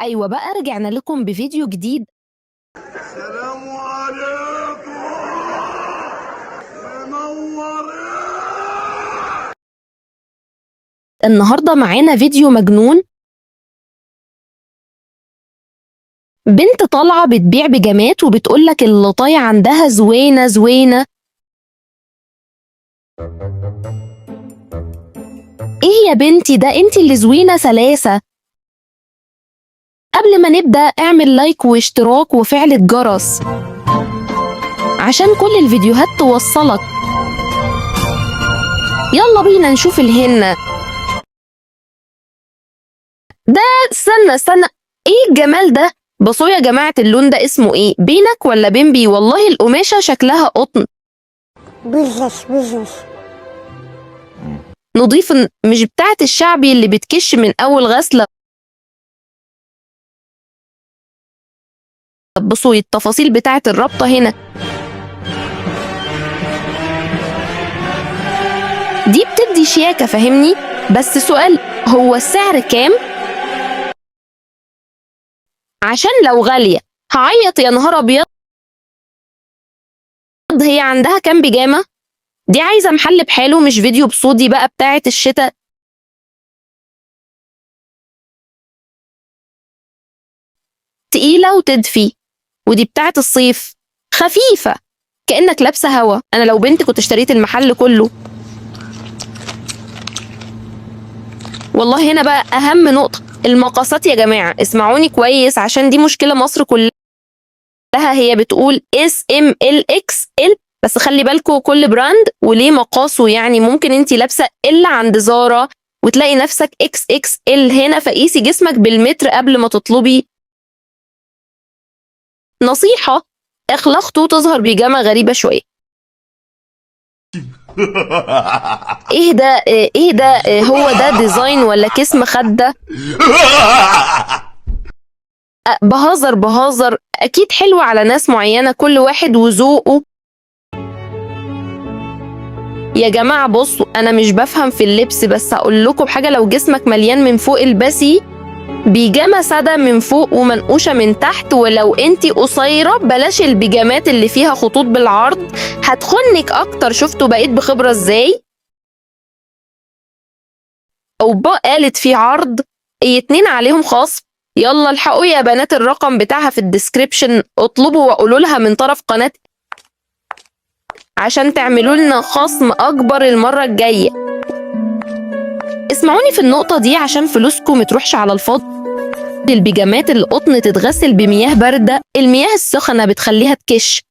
أيوة بقى رجعنا لكم بفيديو جديد. السلام عليكم منورين. النهاردة معانا فيديو مجنون. بنت طالعة بتبيع بيجامات وبتقولك اللطاية عندها زوينة زوينة. ايه يا بنتي ده انتي اللي زوينة سلاسة. قبل ما نبدأ اعمل لايك واشتراك وفعل الجرس عشان كل الفيديوهات توصلك. يلا بينا نشوف الهنة ده. استنى ايه الجمال ده؟ بصوا يا جماعة اللون ده اسمه ايه؟ بينك ولا بيمبي؟ والله القماشة شكلها قطن بزنس. نضيف، مش بتاعت الشعبي اللي بتكش من أول غسلة. بصوا التفاصيل بتاعت الرابطة هنا، دي بتدي شياكة فاهمني؟ بس سؤال، هو السعر كام؟ عشان لو غالية هعيط يا نهار أبيض. هي عندها كام بيجامة؟ دي عايزة محل بحاله مش فيديو بصوتي بقى بتاعت الشتاء. تقيلة وتدفي، ودي بتاعت الصيف خفيفة كأنك لابسة هوا. أنا لو بنت كنت اشتريت المحل كله. والله هنا بقى أهم نقطة، المقاسات يا جماعة اسمعوني كويس عشان دي مشكلة مصر كلها. هي بتقول اس ام ال اكس ال، بس خلي بالكوا كل براند وليه مقاسه. يعني ممكن انتي لابسة ال عند زارا وتلاقي نفسك اكس اكس ال هنا، فقيسي جسمك بالمتر قبل ما تطلبي. نصيحة، اخلاقته تظهر بيجامة غريبة شوية. ايه ده ايه ده هو ده ديزاين ولا كيس مخدة؟ بهزر اكيد حلو على ناس معينة، كل واحد وذوقه. يا جماعة بصوا انا مش بفهم في اللبس، بس اقول لكم حاجة، لو جسمك مليان من فوق البسي بيجامة سادة من فوق ومنقوشة من تحت. ولو انتي قصيرة بلاش البيجامات اللي فيها خطوط بالعرض، هتخنك اكتر. شفتوا بقيت بخبرة ازاي؟ او بقى قالت في عرض 2 عليهم خاص. يلا الحقوا يا بنات، الرقم بتاعها في الديسكريبشن، اطلبوا وقولوا لها من طرف قناة عشان تعملوا لنا خصم اكبر المرة الجاية. اسمعوني في النقطة دي عشان فلوسكم متروحش على الفاضي. البيجامات القطن تتغسل بمياه باردة، المياه السخنة بتخليها تكش.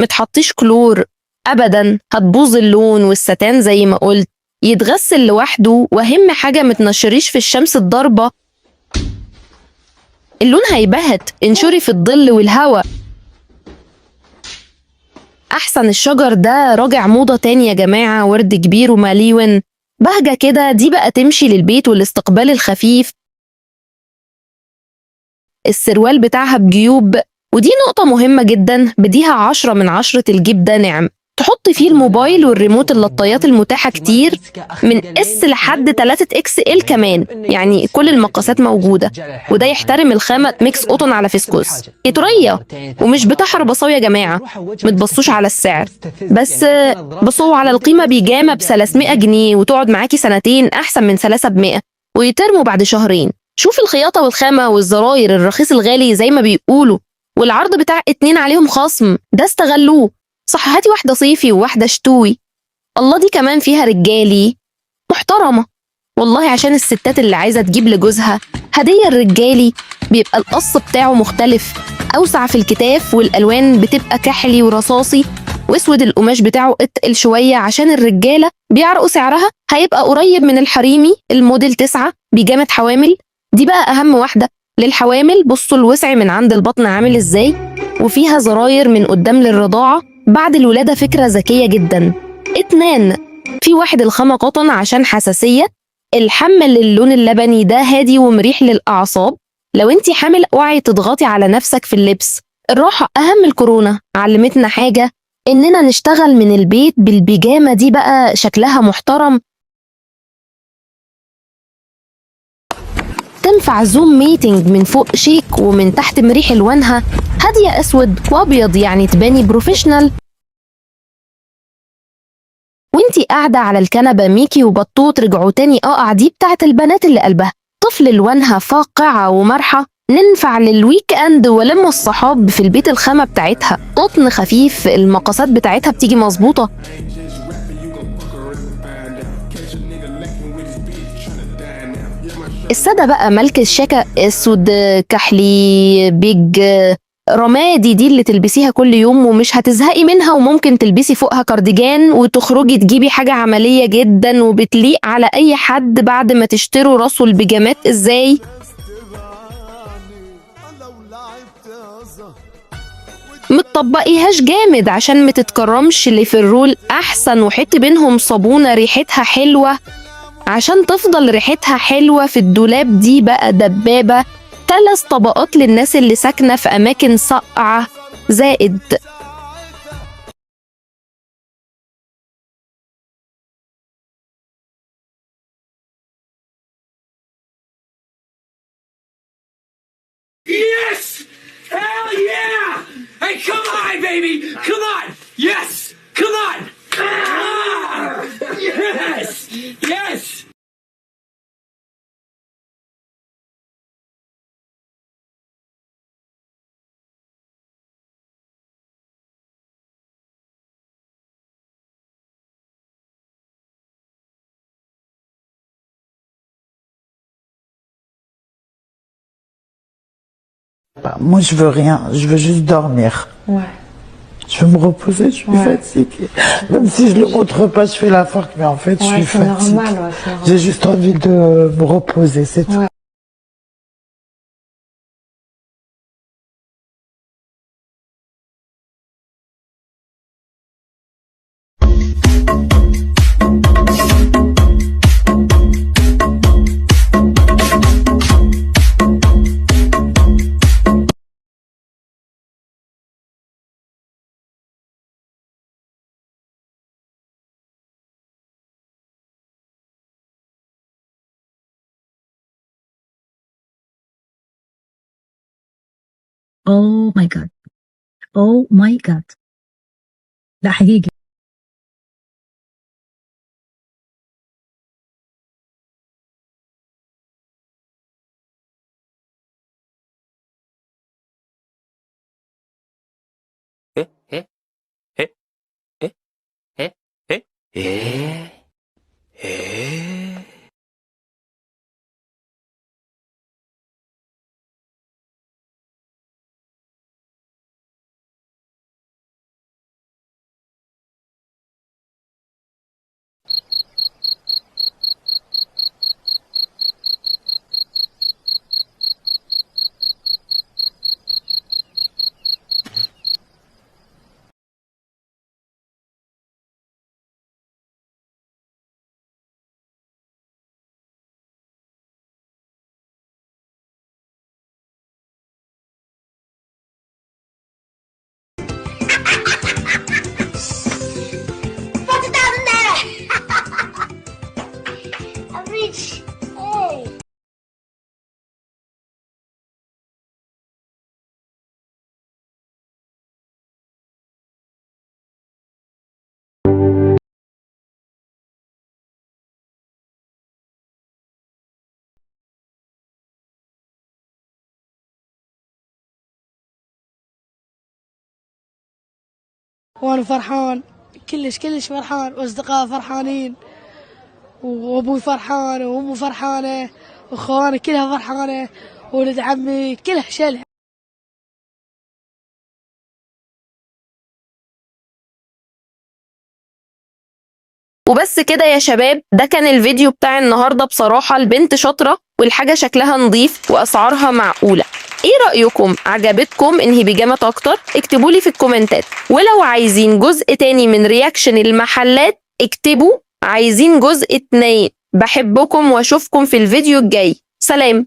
متحطيش كلور ابدا، هتبوظ اللون. والستان زي ما قلت يتغسل لوحده، واهم حاجة متنشريش في الشمس الضاربة، اللون هيبهت. انشري في الظل والهواء احسن. الشجر ده راجع موضة تاني يا جماعة، ورد كبير ومليون بهجة كده، دي بقى تمشي للبيت والاستقبال الخفيف. السروال بتاعها بجيوب، ودي نقطة مهمة جدا، بديها 10 من 10. الجيب ده نعم تحط فيه الموبايل والريموت. اللطيات المتاحة كتير من اس لحد 3 اكس ال كمان، يعني كل المقاسات موجودة. وده يحترم الخامة، ميكس قطن على فسكوس، طرية ومش بتحر. بصوا يا جماعة متبصوش على السعر بس، بصوا على القيمة. بيجامة ب 300 جنيه وتقعد معاكي سنتين أحسن من سلاسة ب100 ويترموا بعد شهرين. شوف الخياطة والخامة والزراير، الرخيص الغالي زي ما بيقولوا. والعرض بتاع 2 عليهم خصم ده استغلوه. صح، هاتي واحدة صيفي وواحدة شتوي. الله دي كمان فيها رجالي محترمة، والله عشان الستات اللي عايزة تجيب لجوزها هدية. الرجالي بيبقى القص بتاعه مختلف، أوسع في الكتاف، والألوان بتبقى كحلي ورصاصي واسود. القماش بتاعه اتقل شوية عشان الرجالة بيعرقوا سعرها. هيبقى قريب من الحريمي الموديل 9 بيجامة حوامل. دي بقى أهم واحدة للحوامل. بصوا الوسع من عند البطن عامل ازاي، وفيها زراير من قدام للرضاعة بعد الولادة. فكرة ذكية جدا. 2 في واحد الخامة قطن عشان حساسية. الحمل اللون اللبني ده هادي ومريح للأعصاب. لو انتي حامل اوعي تضغطي على نفسك في اللبس، الراحة أهم. الكورونا علمتنا حاجة، إننا نشتغل من البيت بالبيجامة دي بقى شكلها محترم. تنفع زوم ميتنج من فوق شيك ومن تحت مريح الوانها هادية أسود وأبيض، يعني تباني بروفيشنال. وانتي قاعدة على الكنبة ميكي وبطوط رجعوا تاني قاقع، دي بتاعت البنات اللي قلبها طفل الوانها فاقعة ومرحة. ننفع للويك اند ولم الصحاب في البيت، الخامة بتاعتها قطن خفيف، المقاسات بتاعتها بتيجي مظبوطة. السادة بقى ملك الشيكة اسود كحلي بيج رمادي، دي اللي تلبسيها كل يوم ومش هتزهقي منها، وممكن تلبسي فوقها كارديجان وتخرجي تجيبي حاجة عملية جدا وبتليق على أي حد بعد ما تشتروا راسه البيجامات. ازاي متطبقيهاش جامد عشان ما تتكرمش، اللي في الرول أحسن، وحطي بينهم صابونة ريحتها حلوة عشان تفضل ريحتها حلوة في الدولاب. دي بقى دبابة 3 طبقات للناس اللي ساكنة في أماكن ساقعة زائد. Yes! Hell yeah! Hey, come on, baby! Come on! Yes! Come on! Ah! Yes! Yes! Moi, je veux rien, je veux juste dormir. Ouais. Je veux me reposer, je suis fatiguée. Même si je le montre pas, je fais la forque, mais en fait, je suis c'est fatiguée. normal, c'est normal. J'ai juste envie de me reposer, c'est tout. Ouais. Oh my god. Oh my god. لا حقيقي. Put it down in there! I've reached. Hey! وانا فرحان كلش فرحان، واصدقائي فرحانين، وابوي فرحان، وامي فرحانه، واخواني كلها فرحانه، وولد عمي كلها شلها. وبس كده يا شباب، ده كان الفيديو بتاع النهاردة. بصراحة البنت شاطرة والحاجة شكلها نظيف وأسعارها معقولة. ايه رأيكم؟ عجبتكم انهي بيجامات اكتر؟ اكتبولي في الكومنتات. ولو عايزين جزء تاني من رياكشن المحلات اكتبوا عايزين جزء 2. بحبكم واشوفكم في الفيديو الجاي. سلام.